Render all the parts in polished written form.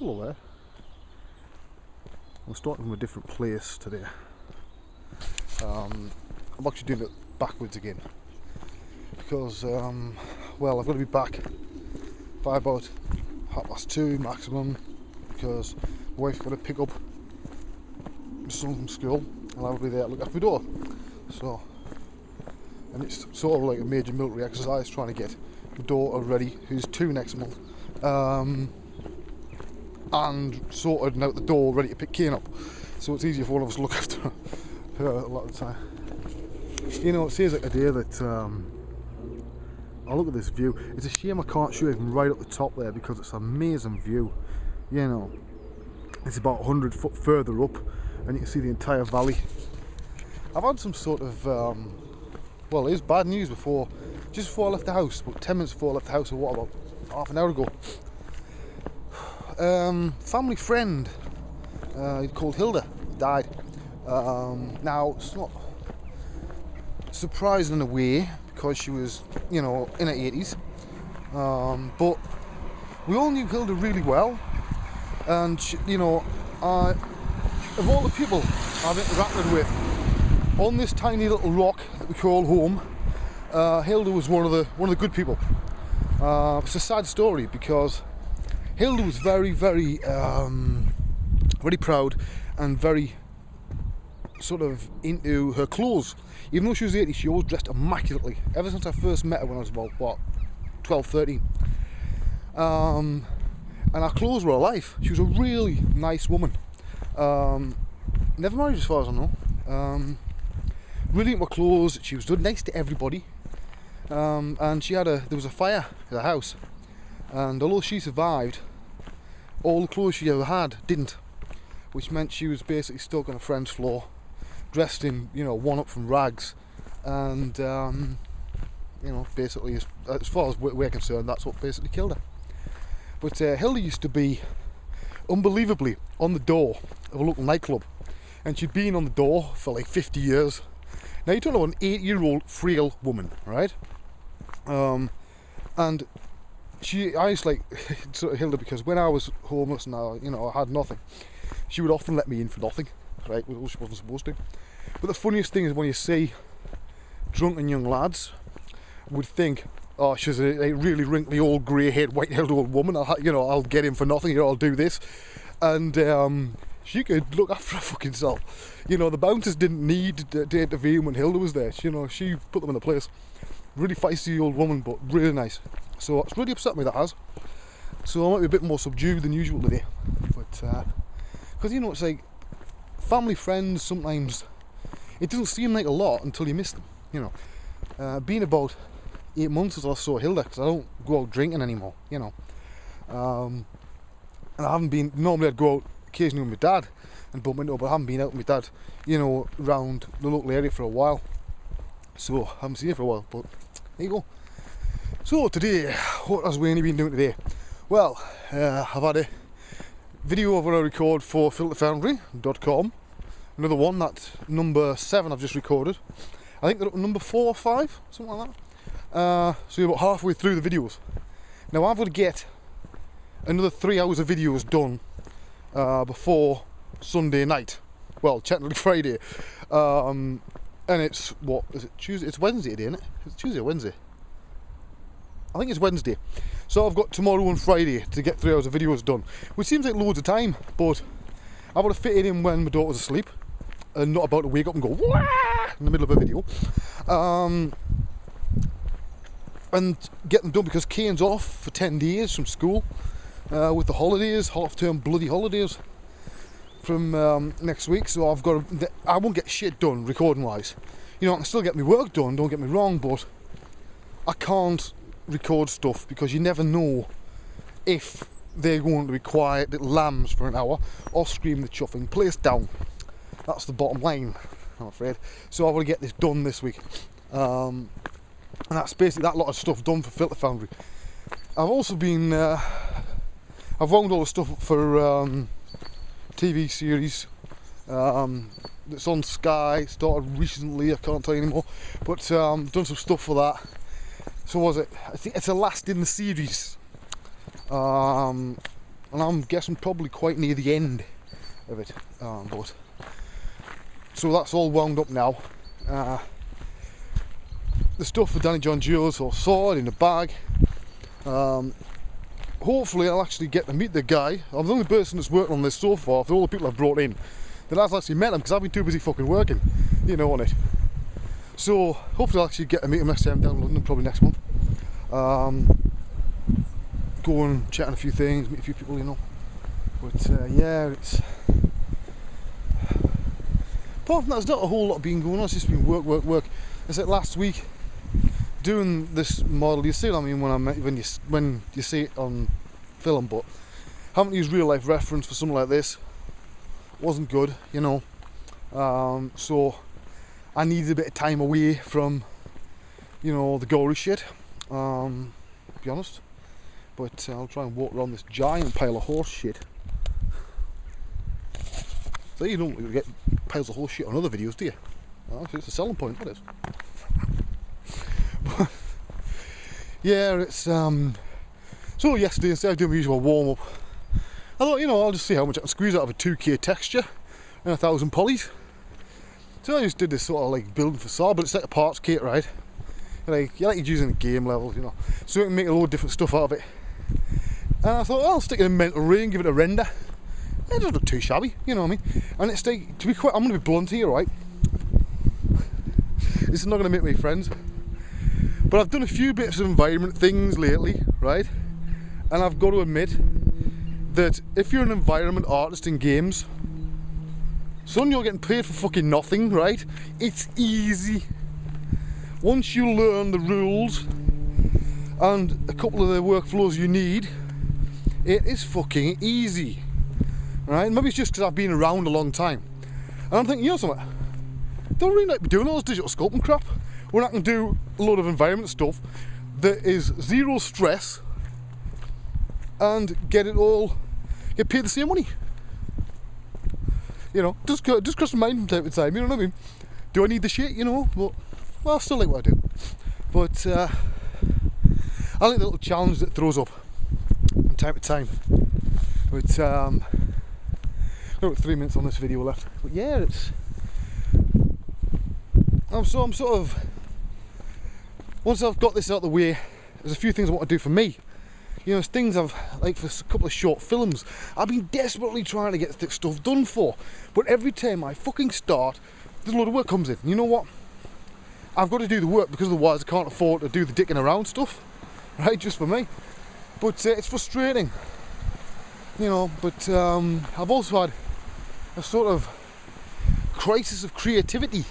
Hello there. I'm starting from a different place today. I'm actually doing it backwards again because, well, I've got to be back by about 2:30 maximum because my wife's got to pick up my son from school and I'll be there to look after my daughter. So, and it's sort of like a major military exercise trying to get my daughter ready, who's 2 next month, and sorted out the door, ready to pick Kane up. So it's easier for one of us to look after her a lot of the time. You know, it says like today that I look at this view. It's a shame I can't show you from right up the top there because it's an amazing view. You know, it's about 100 foot further up, and you can see the entire valley. I've had some sort of well, it is bad news just before I left the house, about 10 minutes before I left the house, or what, about half an hour ago. Family friend called Hilda died. Now, it's not surprising in a way because she was, you know, in her 80s, but we all knew Hilda really well, and she, you know, of all the people I've interacted with on this tiny little rock that we call home, Hilda was one of the good people. It's a sad story because Hilda was very proud and very sort of into her clothes. Even though she was 80, she always dressed immaculately. Ever since I first met her when I was about, what, 12, 13. And her clothes were her life. She was a really nice woman. Never married as far as I know. Really into her clothes. She was nice to everybody. And there was a fire at her house. And although she survived, all the clothes she ever had didn't, which meant she was basically stuck on a friend's floor, dressed in, you know, one up from rags, and you know, basically as far as we're concerned, that's what basically killed her. But Hilda used to be unbelievably on the door of a local nightclub, and she'd been on the door for like 50 years. Now, you're talking about an 8-year-old frail woman, right? And I used to like sort of Hilda because when I was homeless and I had nothing, she would often let me in for nothing, right? Well, she wasn't supposed to. But the funniest thing is when you see drunken young lads, would think, oh, she's a really wrinkly old grey-haired white-haired old woman. I'll get in for nothing. I'll do this, and she could look after her fucking self. You know, the bouncers didn't need to intervene when Hilda was there. You know, she put them in a place. Really feisty old woman, but really nice. So it's really upset me, that has. So I might be a bit more subdued than usual today. But because, you know, it's like family, friends, sometimes it doesn't seem like a lot until you miss them. You know, been about 8 months since I saw Hilda, because I don't go out drinking anymore. You know, and I haven't been. Normally I'd go out occasionally with my dad and bump into her, but I haven't been out with my dad, you know, around the local area for a while. So I haven't seen her for a while. But there you go. So today, what has Wayne been doing today? Well, I've had a video of what I record for filterfoundry.com. Another one, that's number 7 I've just recorded. I think they're up to number 4 or 5, something like that. So you're about halfway through the videos. Now I've got to get another 3 hours of videos done before Sunday night. Well, technically Friday. And it's, what, is it Tuesday? It's Wednesday today, isn't it? It's Tuesday or Wednesday? I think it's Wednesday. So I've got tomorrow and Friday to get 3 hours of videos done, which seems like loads of time, but I've got to fit it in when my daughter's asleep and not about to wake up and go wah! In the middle of a video, and get them done because Kane's off for 10 days from school with the holidays, half-term bloody holidays from next week. So I won't get shit done recording wise. You know, I can still get my work done, don't get me wrong, but I can't record stuff because you never know if they're going to be quiet little lambs for an hour or scream the chuffing place down. That's the bottom line, I'm afraid. So I've got to get this done this week, and that's basically that lot of stuff done for Filter Foundry. I've also been I've wound all the stuff up for TV series that's on Sky. Started recently, I can't tell you anymore, but done some stuff for that. So I think it's a last in the series and I'm guessing probably quite near the end of it. But so that's all wound up now. The stuff for Danny John Joe's all sorted in the bag. Hopefully I'll actually get to meet the guy. I'm the only person that's worked on this so far, of all the people I've brought in, that has actually met him, because I've been too busy fucking working, you know, on it. So hopefully I'll actually get to meet him next time down in London, probably next month. Go and chat on a few things, meet a few people, you know. But yeah, it's... Apart from that, there's not a whole lot being going on. It's just been work. I said last week, doing this model, you see what I mean when you see it on film, but having to use real life reference for something like this wasn't good, you know. So I needed a bit of time away from, you know, the gory shit, to be honest. But I'll try and walk around this giant pile of horse shit. So you don't get piles of horse shit on other videos, do you? Oh, it's a selling point, that is. Yeah, it's so yesterday, instead of doing my usual warm-up, I thought, you know, I'll just see how much I can squeeze out of a 2K texture and 1,000 polys. So I just did this sort of like building facade, but it's like a parts kit, right? Like you're using a game level, you know, so you can make a load of different stuff out of it. And I thought, well, I'll stick it in mental ray and give it a render. It doesn't look too shabby, you know what I mean? And it's like, to be quite, I'm going to be blunt here, right? This is not going to make me friends, but I've done a few bits of environment things lately, right? And I've got to admit that if you're an environment artist in games, son, you're getting paid for fucking nothing, right? It's easy. Once you learn the rules and a couple of the workflows you need, it is fucking easy, right? Maybe it's just because I've been around a long time, and I'm thinking, you know something, don't really like doing all this digital sculpting crap when I can do a load of environment stuff that is zero stress and get paid the same money. You know, just cross my mind from time to time, you know what I mean? Do I need the shit, you know? But, well, I still like what I do. But I like the little challenge that it throws up from time to time. But I've got 3 minutes on this video left. But yeah, it's... I'm sort of... Once I've got this out of the way, there's a few things I want to do for me. You know, it's things I've, like for a couple of short films, I've been desperately trying to get stuff done for. But every time I fucking start, there's a load of work comes in. You know what? I've got to do the work, because otherwise I can't afford to do the dicking around stuff, right? Just for me. But it's frustrating, you know. But I've also had a sort of crisis of creativity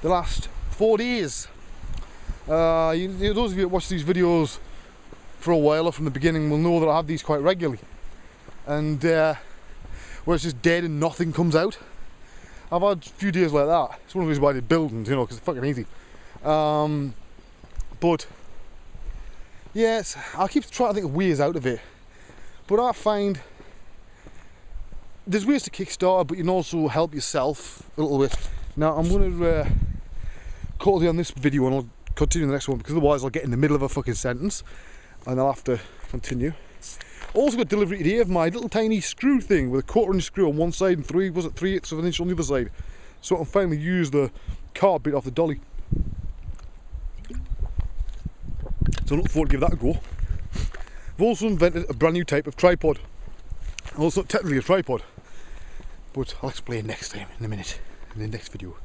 the last 4 days. Those of you that watch these videos for a while or from the beginning will know that I have these quite regularly, and where it's just dead and nothing comes out. I've had a few days like that. It's one of the reasons why I did buildings, you know, because it's fucking easy. But yes, I keep trying to think of ways out of it, but I find there's ways to kickstart, but you can also help yourself a little bit. Now I'm going to call it on this video, and I'll continue the next one, because otherwise I'll get in the middle of a fucking sentence and I'll have to continue. Also got delivery today of my little tiny screw thing with a 1/4 inch screw on one side and 3/8 of an inch on the other side, so I can finally use the car bit off the dolly. So I'm looking forward to give that a go. I've also invented a brand new type of tripod. Also technically a tripod, but I'll explain next time, in a minute, in the next video.